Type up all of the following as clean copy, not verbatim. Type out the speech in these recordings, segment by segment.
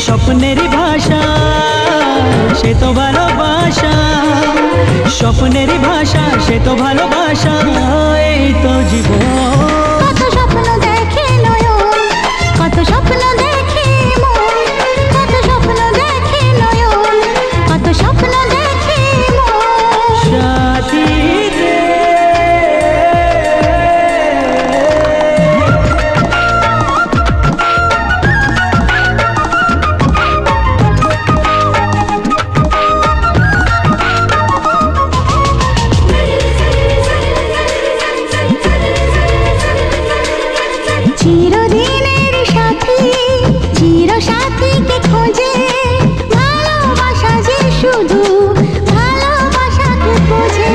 স্বপ্নেরই ভাষা সে তো ভালোবাসা, স্বপ্নেরই ভাষা সে তো ভালোবাসা, এই তো জীবন। কত স্বপ্ন দেখে নয়ন, কত স্বপ্ন দেখে মন, কত স্বপ্ন দেখে নয়ন, কত স্বপ্ন দেখে মন। সাথী রে চিরদিনের সাথী, চির সাথীকে খোঁজে, ভালোবাসা যে শুধু ভালোবাসাকে বোঝে।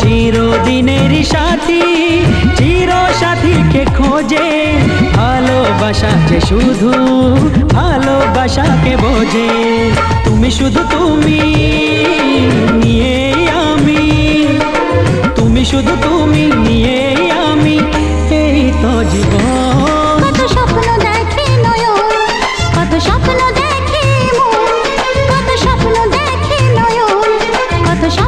চিরদিনের সাথী, চির সাথীকে খোঁজে, ভালোবাসা যে শুধু ভালোবাসাকে বোঝে। তুমি শুধু তুমি নিয়ে আমি, তুমি শুধু তুমি